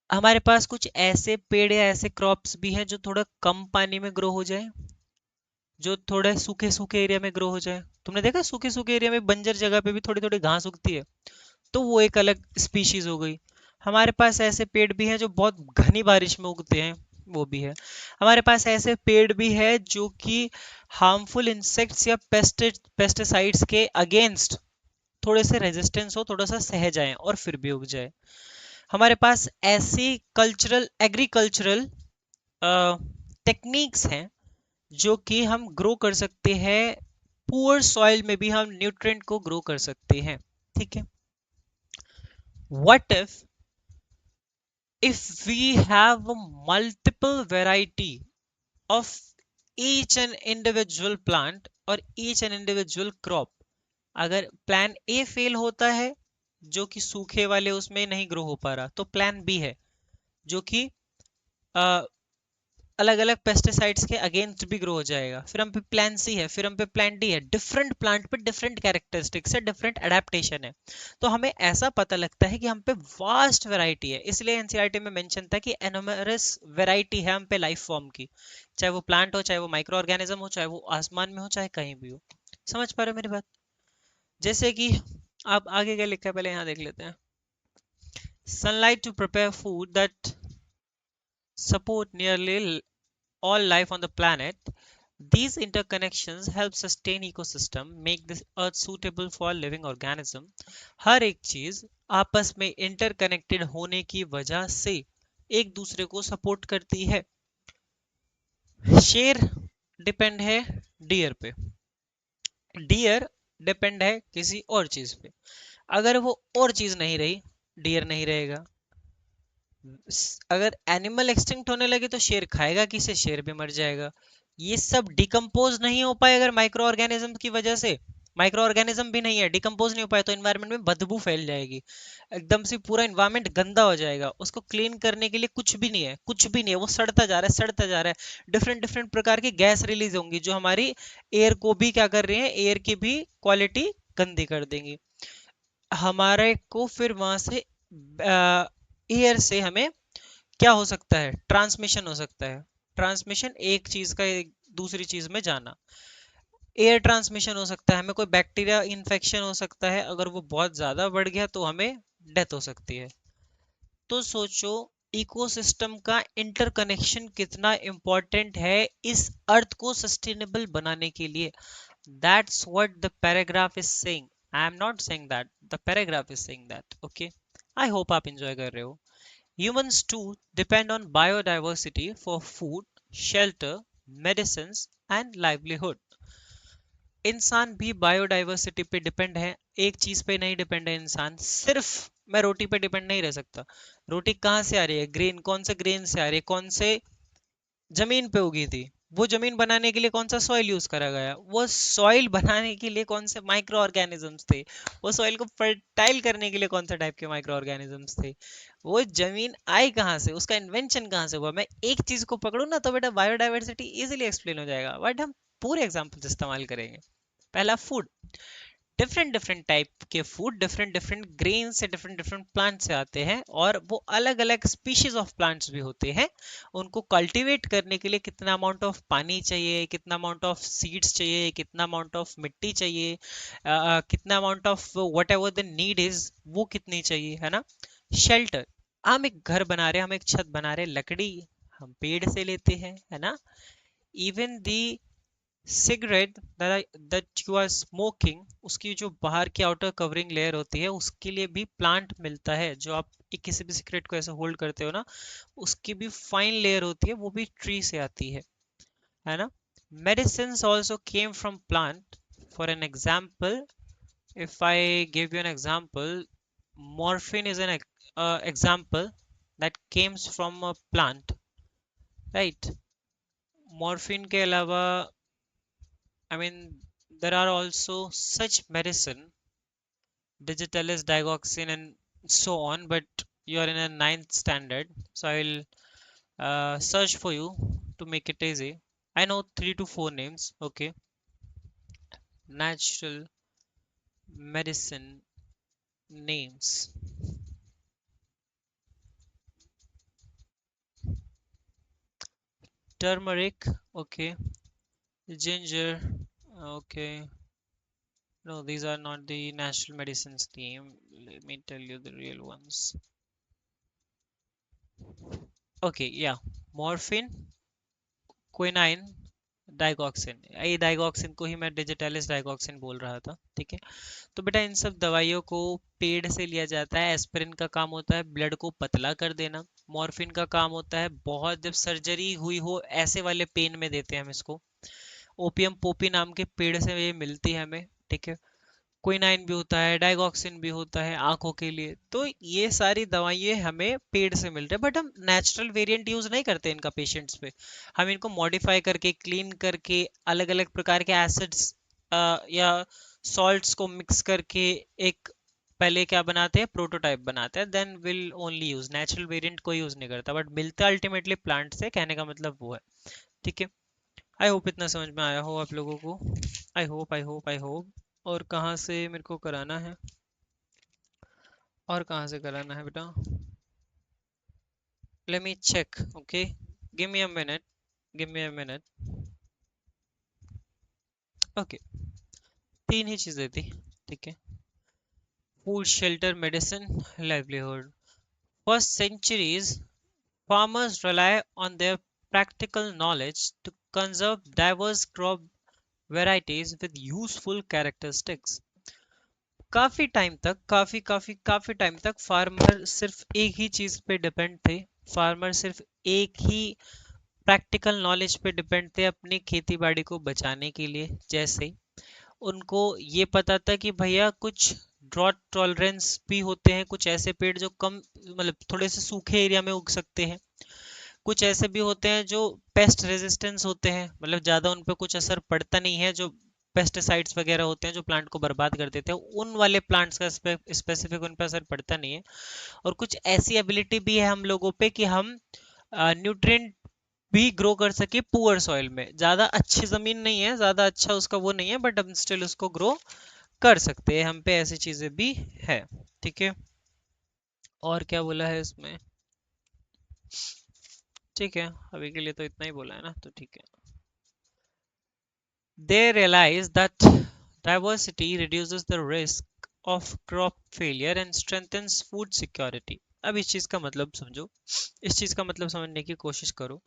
हमारे पास कुछ ऐसे पेड़ या ऐसे क्रॉप्स भी हैं जो थोड़ा कम पानी में ग्रो हो जाए, जो थोड़े सूखे सूखे एरिया में ग्रो हो जाए। तुमने देखा सूखे सूखे एरिया में बंजर जगह पे भी थोड़ी थोड़ी घास उगती है, तो वो एक अलग स्पीशीज हो गई। हमारे पास ऐसे पेड़ भी हैं जो बहुत घनी बारिश में उगते हैं, वो भी है। हमारे पास ऐसे पेड़ भी है जो कि हार्मफुल इंसेक्ट्स या पेस्टिसाइड्स के अगेंस्ट थोड़े से रेजिस्टेंस हो, थोड़ा सा सह जाएं और फिर भी उग जाए। हमारे पास ऐसी कल्चरल एग्रीकल्चरल टेक्निक्स हैं जो कि हम ग्रो कर सकते हैं, पुअर सॉइल में भी हम न्यूट्रिएंट को ग्रो कर सकते हैं। ठीक है। What if we have a multiple variety of each and individual plant और each and individual crop, अगर प्लान ए फेल होता है जो कि सूखे वाले उसमें नहीं ग्रो हो पा रहा, तो प्लान बी है जो कि अलग अलग पेस्टिसाइड्स के अगेंस्ट भी ग्रो हो जाएगा। फिर हम पे प्लान सी है, फिर हम पे प्लान डी है। डिफरेंट प्लांट पे डिफरेंट कैरेक्टरिस्टिक्स है, डिफरेंट एडेप्टेशन है। तो हमें ऐसा पता लगता है कि हम पे वास्ट वैरायटी है। इसलिए एनसीईआरटी में मेंशन था कि एनोमरस वैरायटी है हम पे लाइफ फॉर्म की, चाहे वो प्लांट हो, चाहे वो माइक्रो ऑर्गेनिज्म हो, चाहे वो आसमान में हो, चाहे कहीं भी हो। समझ पा रहे हो मेरी बात? जैसे कि आप आगे क्या लिखा है पहले यहाँ देख लेते हैं। Sunlight to prepare food that support nearly all life on the planet. These interconnections help sustain ecosystem, make this earth suitable for living organism. हर एक चीज आपस में इंटरकनेक्टेड होने की वजह से एक दूसरे को सपोर्ट करती है। शेर डिपेंड है डियर पे, डियर डिपेंड है किसी और चीज पे। अगर वो और चीज नहीं रही, डियर नहीं रहेगा। अगर एनिमल एक्सटिंक्ट होने लगे तो शेर खाएगा किसे? शेर भी मर जाएगा। ये सब डिकम्पोज नहीं हो पाए अगर माइक्रो ऑर्गेनिज्म की वजह से। माइक्रो ऑर्गेनिज्म भी नहीं है, डिकम्पोज नहीं हो पाए, तो इन्वायरमेंट में बदबू फैल जाएगी, एकदम से पूरा इन्वायरमेंट गंदा हो जाएगा। उसको क्लीन करने के लिए कुछ भी नहीं है, कुछ भी नहीं है, वो सड़ता जा रहा है, सड़ता जा रहा है। डिफरेंट डिफरेंट प्रकार की गैस रिलीज होंगी जो हमारी एयर को भी क्या कर रही है, एयर की भी क्वालिटी गंदी कर देंगी। हमारे को फिर वहां से एयर से हमें क्या हो सकता है, ट्रांसमिशन हो सकता है। ट्रांसमिशन एक चीज का एक दूसरी चीज में जाना, एयर ट्रांसमिशन हो सकता है। हमें कोई बैक्टीरिया इन्फेक्शन हो सकता है, अगर वो बहुत ज्यादा बढ़ गया तो हमें डेथ हो सकती है। तो सोचो इकोसिस्टम का इंटरकनेक्शन कितना इंपॉर्टेंट है इस अर्थ को सस्टेनेबल बनाने के लिए। That's what the paragraph is saying. I am not saying that, the paragraph is saying that. Okay, I hope आप इंजॉय कर रहे हो। Humans too depend on biodiversity for food, shelter, medicines and livelihood. इंसान भी biodiversity पे depend है। एक चीज पे नहीं डिपेंड है इंसान, सिर्फ मैं रोटी पे डिपेंड नहीं रह सकता। रोटी कहाँ से आ रही है? ग्रेन, कौन से ग्रेन से आ रही है? कौन से जमीन पे उगी थी? वो जमीन बनाने के लिए कौन सा सॉइल यूज करा गया? वो सॉइल बनाने के लिए कौन से माइक्रो ऑर्गेनिजम्स थे? वो सॉइल को फर्टाइल करने के लिए कौन से टाइप के माइक्रो ऑर्गेनिजम्स थे? वो जमीन आई कहाँ से? उसका इन्वेंशन कहाँ से हुआ? मैं एक चीज को पकड़ू ना तो बेटा बायोडाइवर्सिटी इजिली एक्सप्लेन हो जाएगा, बट हम पूरे एग्जाम्पल्स इस्तेमाल करेंगे। पहला, फूड। डिफरेंट डिफरेंट टाइप के फूड डिफरेंट डिफरेंट ग्रेन से, डिफरेंट डिफरेंट प्लांट से आते हैं, और वो अलग अलग स्पीशीज ऑफ प्लांट्स भी होते हैं। उनको कल्टीवेट करने के लिए कितना अमाउंट ऑफ पानी चाहिए, कितना अमाउंट ऑफ सीड्स चाहिए, कितना अमाउंट ऑफ मिट्टी चाहिए, कितना amount of what ever the need is, वो कितनी चाहिए, है ना। शेल्टर, हम एक घर बना रहे हैं, हम एक छत बना रहे हैं, लकड़ी हम पेड़ से लेते हैं, है ना। Even the cigarette that you are smoking, उसकी जो बाहर की आउटर कवरिंग लेयर होती है, उसके लिए भी प्लांट मिलता है। जो आप किसी भी सिगरेट को ऐसे होल्ड करते हो ना, उसकी भी फाइन लेयर होती है, वो भी ट्री से आती है ना। Medicine also came from plant. For an example, if I give you an example, morphine is an example that comes from a plant, right? Morphine के अलावा, I mean, there are also such medicine digitalis, digoxin, and so on. But you are in a ninth standard, so I will search for you to make it easy. I know 3 to 4 names. Okay, natural medicine names. Turmeric. Okay, ginger. Okay. No, these are not the natural medicines team. Let me tell you the real ones. Okay, yeah. Morphine, quinine, digoxin, ये digoxin को ही मैं digitalis डाइगॉक्सिन बोल रहा था, ठीक है। तो बेटा इन सब दवाइयों को पेड़ से लिया जाता है। एस्पिरिन का काम होता है ब्लड को पतला कर देना। मॉर्फिन का काम होता है बहुत जब सर्जरी हुई हो ऐसे वाले पेन में देते हैं हम इसको। ओपियम पोपी नाम के पेड़ से ये मिलती है हमें, ठीक है। क्विनाइन भी होता है, डाइगॉक्सिन भी होता है आंखों के लिए। तो ये सारी दवाइयाँ हमें पेड़ से मिल रहे हैं, बट हम नेचुरल वेरिएंट यूज नहीं करते इनका पेशेंट्स पे। हम इनको मॉडिफाई करके, क्लीन करके, अलग अलग प्रकार के एसिड्स या सॉल्ट्स को मिक्स करके एक पहले क्या बनाते हैं, प्रोटोटाइप बनाते हैं, then will only use. Natural variant कोई यूज नहीं करता, बट मिलता अल्टीमेटली प्लांट से, कहने का मतलब वो है, ठीक है। आई होप इतना समझ में आया हो आप लोगों को। I hope, I hope, I hope. और कहाँ से मेरे को कराना है, और कहाँ से कराना है बेटा? Let me check. Okay, give me a minute, give me a minute. Okay, तीन ही चीजें थी, ठीक है। Food, shelter, medicine, livelihood. For centuries, farmers rely on their practical knowledge to conserve diverse crop varieties with useful characteristics. काफी time तक, काफी काफी काफी टाइम तक फार्मर सिर्फ एक ही चीज पे डिपेंड थे। फार्मर सिर्फ एक ही प्रैक्टिकल नॉलेज पे डिपेंड थे अपनी खेती बाड़ी को बचाने के लिए। जैसे उनको ये पता था कि भैया कुछ ड्रॉट टॉलरेंस भी होते हैं, कुछ ऐसे पेड़ जो कम मतलब थोड़े से सूखे एरिया में उग सकते हैं। कुछ ऐसे भी होते हैं जो पेस्ट रेजिस्टेंस होते हैं, मतलब ज़्यादा उन पे कुछ असर पड़ता नहीं है, जो पेस्टिसाइड्स वगैरह होते हैं जो प्लांट को बर्बाद कर देते हैं, उन वाले प्लांट्स का स्पेसिफिक उन पे असर पड़ता नहीं है। और कुछ ऐसी एबिलिटी भी है हम लोगों पे कि हम न्यूट्रिएंट भी ग्रो कर सके पुअर सॉइल में। ज़्यादा अच्छी ज़मीन नहीं है, ज़्यादा अच्छा उसका वो नहीं है, बट हम स्टिल उसको ग्रो कर सकते हैं, हम पे ऐसी चीज़ें भी है, ठीक है। और क्या बोला है इसमें? ठीक है, अभी के लिए तो इतना ही बोला है ना, तो ठीक है। They realize that diversity reduces the risk of crop failure and strengthens food security. अब इस चीज का मतलब समझो, इस चीज का मतलब समझने की कोशिश करो।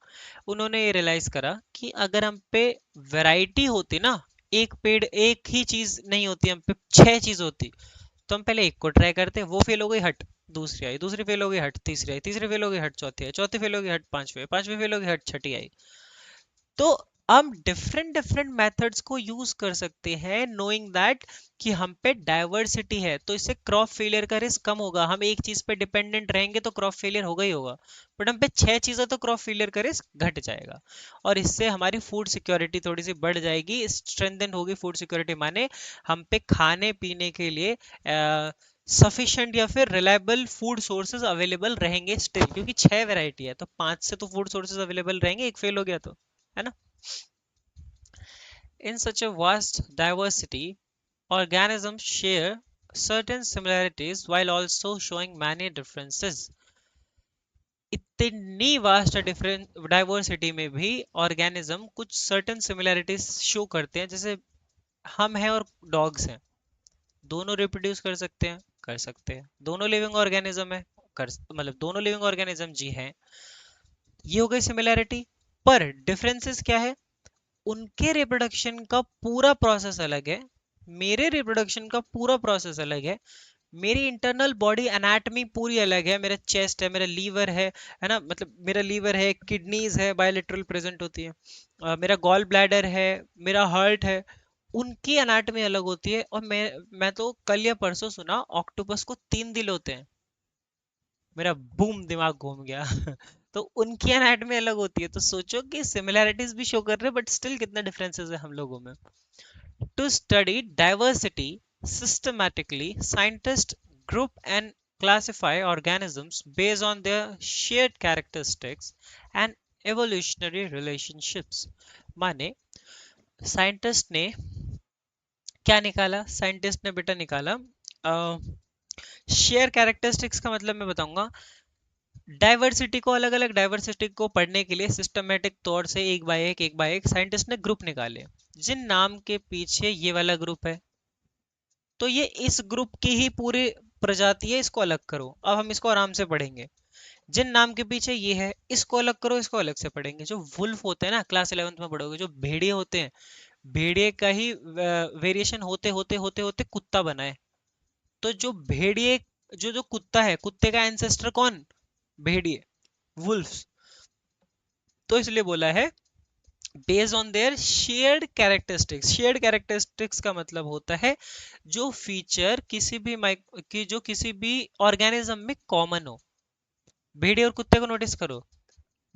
उन्होंने ये रियलाइज करा कि अगर हम पे वैरायटी होती ना, एक पेड़ एक ही चीज नहीं होती, हम पे 6 चीज होती, तो हम पहले एक को ट्राई करते, वो फेल हो गई, हट, दूसरी आई, दूसरी फेल हो गई, हट, तीसरी आई, तीसरी फेल हो गई, हट, चौथी आई, चौथी फेल हो गई, हट, पांचवी आई, पांचवी फेल हो गई, हट, छठी आई। तो हम डिफरेंट डिफरेंट मेथड्स को यूज कर सकते हैं, नोइंग दैट कि हम पे डाइवर्सिटी है, तो इससे क्रॉप फेलियर का रिस्क कम होगा। हम एक चीज पे डिपेंडेंट रहेंगे तो क्रॉप फेलियर होगा ही होगा, बट हम पे 6 चीजें तो क्रॉप फेलियर का रिस्क घट जाएगा। और इससे हमारी फूड सिक्योरिटी थोड़ी सी बढ़ जाएगी, स्ट्रेंथन होगी फूड सिक्योरिटी, माने हम पे खाने पीने के लिए सफिशिएंट या फिर रिलायबल फूड सोर्सेज अवेलेबल रहेंगे स्टिल, क्योंकि 6 वैरायटी है तो 5 से तो फूड सोर्सेज अवेलेबल रहेंगे, एक फेल हो गया तो, है ना। In such a vast diversity, organisms share certain similarities while also showing many differences. इतनी वास्ट डिफरेंट डाइवर्सिटी में भी ऑर्गेनिज्म कुछ सर्टेन सिमिलैरिटीज शो करते हैं। जैसे हम हैं और डॉग्स हैं, दोनों रिप्रोड्यूस कर सकते हैं, कर सकते हैं, दोनों लिविंग ऑर्गेनिज्म है, कर मतलब दोनों लिविंग ऑर्गेनिज्म जी हैं, ये हो गई सिमिलैरिटी। पर डिफरेंसेस क्या है? उनके रिप्रोडक्शन का पूरा प्रोसेस अलग है, मेरे रिप्रोडक्शन का पूरा प्रोसेस अलग है। मेरी इंटरनल बॉडी एनाटमी पूरी अलग है, मेरा चेस्ट है, मेरा लीवर है ना, मतलब मेरा लीवर है, किडनीज है, बायोलिटरल प्रेजेंट होती है, मेरा गॉल ब्लैडर है, मेरा हार्ट है, उनकी एनाटमी अलग होती है। और मैं तो कल या परसों सुना ऑक्टोपस को 3 दिल होते हैं, मेरा बूम दिमाग घूम गया। तो उनकी एनाटमी अलग होती है, तो सोचो कि सिमिलैरिटीज भी शो कर रहे हैं बट स्टिल कितना डिफरेंसेस है हम लोगों में। To study diversity, Systematically, scientists group and classify organisms based on their shared characteristics and evolutionary relationships. माने साइंटिस्ट ने क्या निकाला? साइंटिस्ट ने बेटा निकाला शेयर कैरेक्टरिस्टिक्स का मतलब मैं बताऊंगा, डाइवर्सिटी को, अलग अलग डाइवर्सिटी को पढ़ने के लिए सिस्टमेटिक तौर से एक बाय एक साइंटिस्ट ने ग्रुप निकाले, जिन नाम के पीछे ये वाला ग्रुप है तो ये इस ग्रुप की ही पूरी प्रजाति है, इसको अलग करो। अब हम इसको आराम से पढ़ेंगे। जिन नाम के पीछे ये है इसको अलग करो, इसको अलग से पढ़ेंगे। जो वुल्फ होते हैं ना, क्लास 11th में पढ़ोगे, जो भेड़िए होते हैं, भेड़िए का ही वेरिएशन होते होते होते होते कुत्ता बना है। तो जो भेड़िए, जो जो कुत्ता है, कुत्ते का एंसेस्टर कौन? भेड़िए, वुल्फ्स। तो इसलिए बोला है based on their shared characteristics. Shared characteristics का मतलब होता है जो फीचर किसी भी जो किसी भी ऑर्गेनिज्म में कॉमन हो। भेड़िए और कुत्ते को नोटिस करो,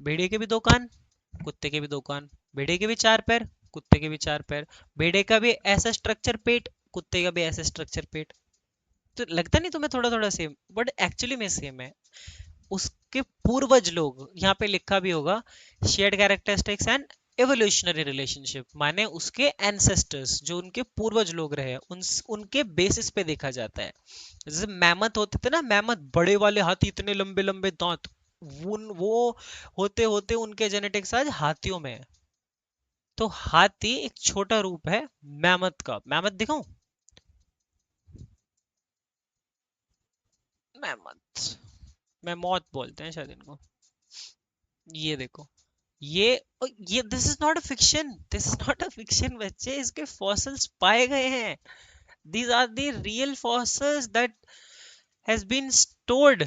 भेड़िए के भी दो कान, कुत्ते के भी दो कान, भेड़िए के भी चार पैर, कुत्ते के भी चार पैर, भेड़िए का भी ऐसा स्ट्रक्चर पेट, कुत्ते का भी ऐसा स्ट्रक्चर पेट। तो लगता नहीं तुम्हें थोड़ा थोड़ा सेम, बट एक्चुअली में सेम है। उसके पूर्वज लोग, यहाँ पे लिखा भी होगा shared characteristics and evolutionary relationship, माने उसके एंसेस्टर्स, जो उनके पूर्वज लोग रहे उनके बेसिस पे देखा जाता है। जैसे मैमथ होते थे ना, मैमथ बड़े वाले हाथी, इतने लंबे लंबे दांत, वो होते होते उनके जेनेटिक्स आज हाथियों में है। तो हाथी एक छोटा रूप है मैमथ का। मैमथ दिखाऊं? मैमथ, मैमोथ बोलते हैं शायद इनको। ये देखो, ये ये this is not a fiction, this is not a fiction बच्चे, इसके फॉसिल्स पाए गए हैं। These are the real fossils that has been stored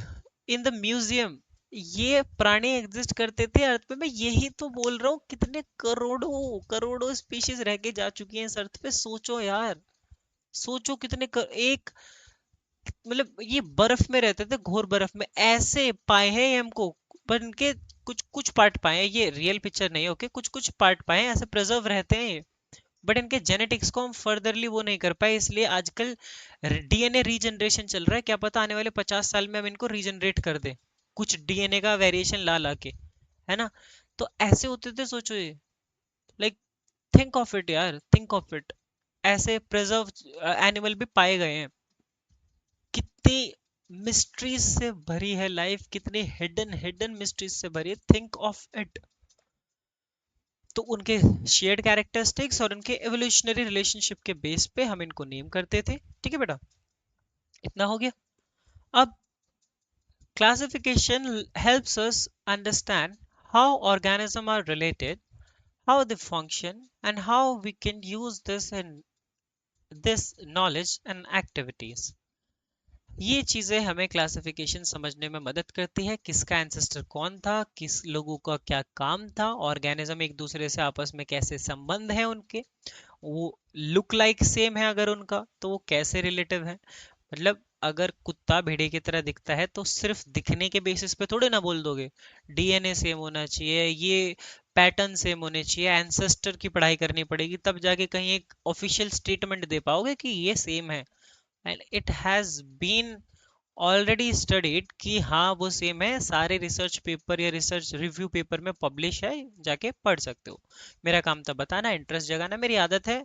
in the museum. ये प्राणी एग्जिस्ट करते थे अर्थ पे। मैं यही तो बोल रहा हूँ, कितने करोड़ों करोड़ों स्पीशीज रह के जा चुकी हैं इस अर्थ पे। सोचो यार, सोचो एक मतलब ये बर्फ में रहते थे, घोर बर्फ में, ऐसे पाए हैं ये हमको। पर इनके कुछ कुछ पार्ट पाए हैं, ये रियल पिक्चर नहीं है, ओके, कुछ कुछ पार्ट पाए हैं, ऐसे प्रिजर्व रहते हैं ये। बट इनके जेनेटिक्स को हम फर्दरली वो नहीं कर पाए, इसलिए आजकल डीएनए रीजनरेशन चल रहा है। क्या पता आने वाले 50 साल में हम इनको रीजनरेट कर दे, कुछ डीएनए का वेरिएशन ला ला के, है ना। तो ऐसे होते थे, सोचो ये, लाइक थिंक ऑफ इट यार, थिंक ऑफ इट। ऐसे प्रिजर्व एनिमल भी पाए गए हैं। कितनी मिस्ट्रीज से भरी है लाइफ, कितनी हिडन हिडन मिस्ट्रीज से भरी है, थिंक ऑफ इट। तो उनके शेयर्ड कैरेक्टरिस्टिक्स और उनके एवोल्यूशनरी रिलेशनशिप के बेस पे हम इनको नेम करते थे। ठीक है बेटा, इतना हो गया। अब classification helps us understand how organisms are related, how they function, and how we can use this knowledge and activities. ये चीजें हमें क्लासिफिकेशन समझने में मदद करती है, किसका एंसेस्टर कौन था, किस लोगों का क्या काम था, ऑर्गेनिज्म एक दूसरे से आपस में कैसे संबंध है उनके, वो लुक लाइक सेम है अगर उनका तो वो कैसे रिलेटिव है। मतलब अगर कुत्ता भेड़िए की तरह दिखता है तो सिर्फ दिखने के बेसिस पे थोड़े ना बोल दोगे, डीएनए सेम होना चाहिए, ये पैटर्न सेम होने चाहिए, एंसेस्टर की पढ़ाई करनी पड़ेगी, तब जाके कहीं एक ऑफिशियल स्टेटमेंट दे पाओगे कि ये सेम है। And it has been already studied कि हाँ वो सेम है, सारे रिसर्च पेपर या रिसर्च रिव्यू पेपर में पब्लिश है, जाके पढ़ सकते हो। मेरा काम था बताना, इंटरेस्ट जगाना, मेरी आदत है,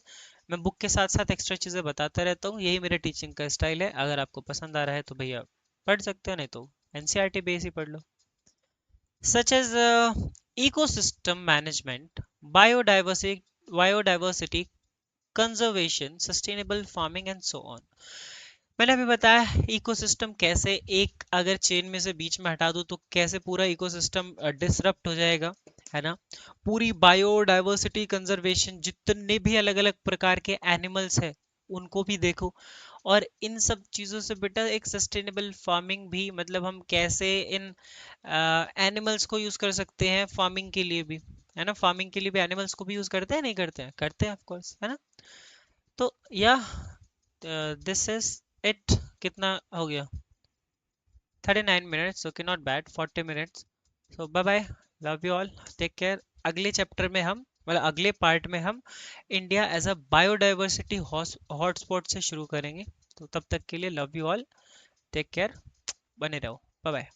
मैं बुक के साथ साथ एक्स्ट्रा चीजें बताता रहता हूँ, यही मेरे टीचिंग का स्टाइल है। अगर आपको पसंद आ रहा है तो भैया पढ़ सकते हो, नहीं तो एनसीईआरटी बेस ही पढ़ लो। Such as ecosystem management, biodiversity biodiversity conservation, sustainable farming and so on. मैंने अभी बताया इकोसिस्टम कैसे, एक अगर चेन में से बीच में हटा दो तो कैसे पूरा इकोसिस्टम डिसरप्ट हो जाएगा, है ना। पूरी बायोडाइवर्सिटी कंजर्वेशन, जितने भी अलग अलग प्रकार के एनिमल्स हैं उनको भी देखो। और इन सब चीज़ों से बेटा एक सस्टेनेबल फार्मिंग भी, मतलब हम कैसे इन एनिमल्स को यूज़ कर सकते हैं फार्मिंग के लिए भी, है ना। फार्मिंग के लिए भी एनिमल्स को भी यूज़ करते हैं, नहीं करते हैं? करते हैं ऑफ कोर्स, है ना। तो या दिस इज इट। कितना हो गया? 39 minutes, okay, not bad, 40 minutes। So bye bye, love you all, take care. अगले चैप्टर में हम मतलब अगले पार्ट में हम India as a biodiversity hotspot से शुरू करेंगे। तो तब तक के लिए love you all, take care, बने रहो, बाय बाय।